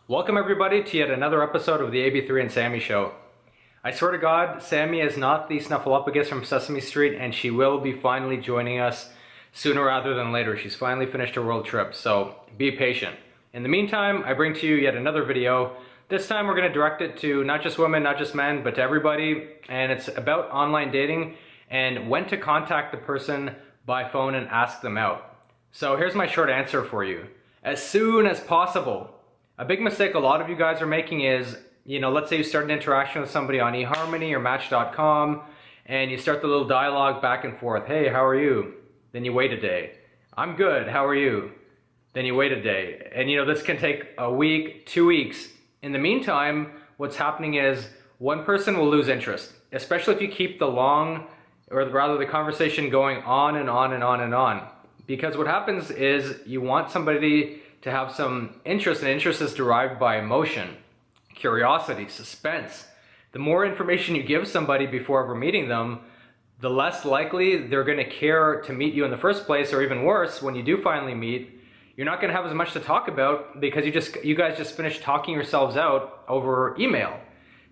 Welcome everybody to yet another episode of the AB3 and Sammy Show. I swear to God, Sammy is not the Snuffleupagus from Sesame Street, and she will be finally joining us sooner rather than later. She's finally finished her world trip, so be patient. In the meantime, I bring to you yet another video. This time we're going to direct it to not just women, not just men, but to everybody, and it's about online dating and when to contact the person by phone and ask them out. So here's my short answer for you. As soon as possible. A big mistake a lot of you guys are making is, let's say you start an interaction with somebody on eHarmony or Match.com, and you start the little dialogue back and forth. Hey, how are you? Then you wait a day. I'm good, how are you? Then you wait a day. And this can take a week, 2 weeks. In the meantime, what's happening is one person will lose interest, especially if you keep the conversation going on and on and on and on. Because what happens is you want somebody to have some interest, and interest is derived by emotion, curiosity, suspense. The more information you give somebody before ever meeting them, the less likely they're going to care to meet you in the first place, or even worse, when you do finally meet, you're not going to have as much to talk about because you guys just finished talking yourselves out over email.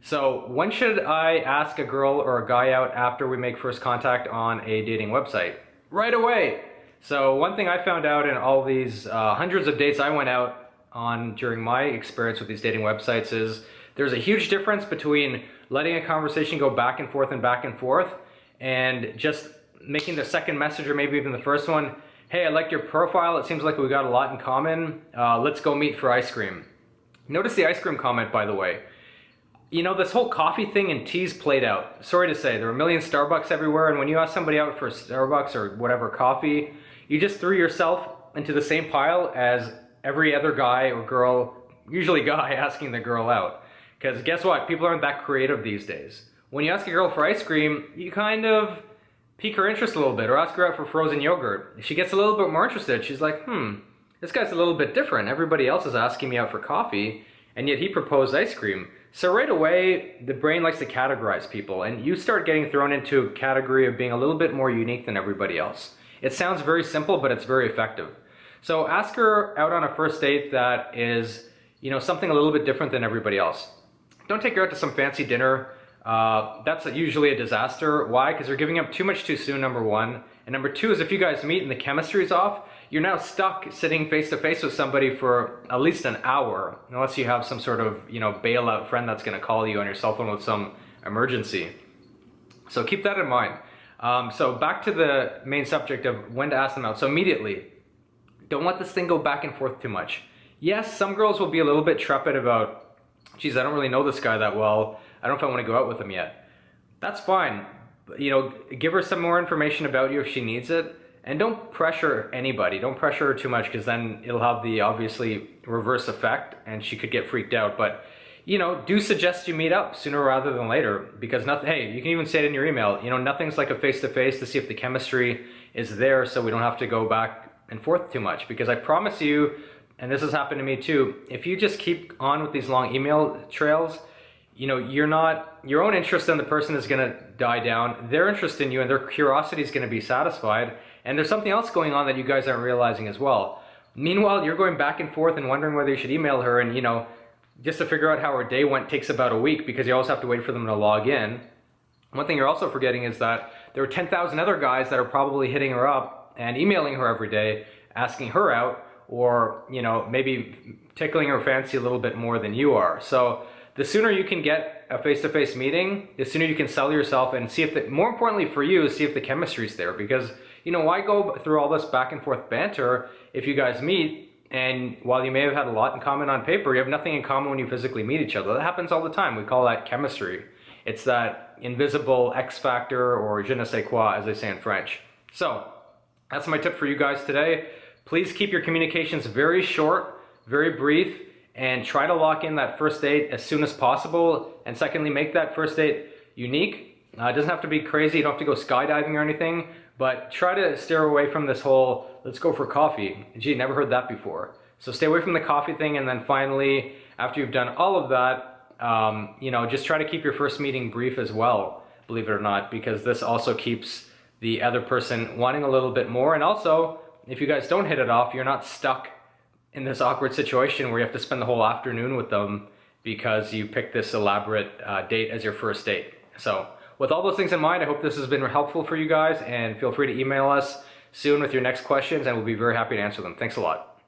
So when should I ask a girl or a guy out after we make first contact on a dating website? Right away. So one thing I found out in all these hundreds of dates I went out on during my experience with these dating websites is there's a huge difference between letting a conversation go back and forth and just making the second message, or maybe even the first one, hey, I liked your profile, it seems like we got a lot in common, let's go meet for ice cream. Notice the ice cream comment, by the way. This whole coffee thing and teas played out. Sorry to say, there are a million Starbucks everywhere, and when you ask somebody out for Starbucks or whatever coffee, you just threw yourself into the same pile as every other guy or girl, usually guy, asking the girl out. Because guess what? People aren't that creative these days. When you ask a girl for ice cream, you kind of pique her interest a little bit, or ask her out for frozen yogurt. If she gets a little bit more interested, she's like, this guy's a little bit different. Everybody else is asking me out for coffee, and yet he proposed ice cream. So right away, the brain likes to categorize people, and you start getting thrown into a category of being a little bit more unique than everybody else. It sounds very simple, but it's very effective. So ask her out on a first date that is, something a little bit different than everybody else. Don't take her out to some fancy dinner. That's usually a disaster. Why? Because you're giving up too much too soon, number one. And number two is if you guys meet and the chemistry's off, you're now stuck sitting face to face with somebody for at least an hour, unless you have some sort of, bailout friend that's going to call you on your cell phone with some emergency. So keep that in mind. So back to the main subject of when to ask them out. So immediately, don't let this thing go back and forth too much. Yes, some girls will be a little bit trepid about, geez, I don't really know this guy that well. I don't know if I want to go out with him yet. That's fine. Give her some more information about you if she needs it. And don't pressure anybody. Don't pressure her too much, because then it'll have the obviously reverse effect and she could get freaked out. But do suggest you meet up sooner rather than later, because hey, you can even say it in your email, nothing's like a face-to-face to see if the chemistry is there, so we don't have to go back and forth too much. Because I promise you, and this has happened to me too, if you just keep on with these long email trails, your own interest in the person is going to die down, their interest in you and their curiosity is going to be satisfied, and there's something else going on that you guys aren't realizing as well. Meanwhile, you're going back and forth and wondering whether you should email her, and just to figure out how her day went takes about a week, because you always have to wait for them to log in. One thing you're also forgetting is that there are 10,000 other guys that are probably hitting her up and emailing her every day, asking her out, or maybe tickling her fancy a little bit more than you are. So the sooner you can get a face-to-face meeting, the sooner you can sell yourself and see if more importantly for you, see if the chemistry's there. Because why go through all this back and forth banter if you guys meet, and while you may have had a lot in common on paper, you have nothing in common when you physically meet each other. That happens all the time. We call that chemistry. It's that invisible X factor, or je ne sais quoi, as they say in French. So that's my tip for you guys today. Please keep your communications very short, very brief, and try to lock in that first date as soon as possible. And secondly, make that first date unique. It doesn't have to be crazy. You don't have to go skydiving or anything, but try to steer away from this whole, let's go for coffee. Gee, never heard that before. So stay away from the coffee thing, and then finally, after you've done all of that, just try to keep your first meeting brief as well, believe it or not, because this also keeps the other person wanting a little bit more. And also, if you guys don't hit it off, you're not stuck in this awkward situation where you have to spend the whole afternoon with them because you picked this elaborate date as your first date. So with all those things in mind, I hope this has been helpful for you guys, and feel free to email us soon with your next questions and we'll be very happy to answer them. Thanks a lot.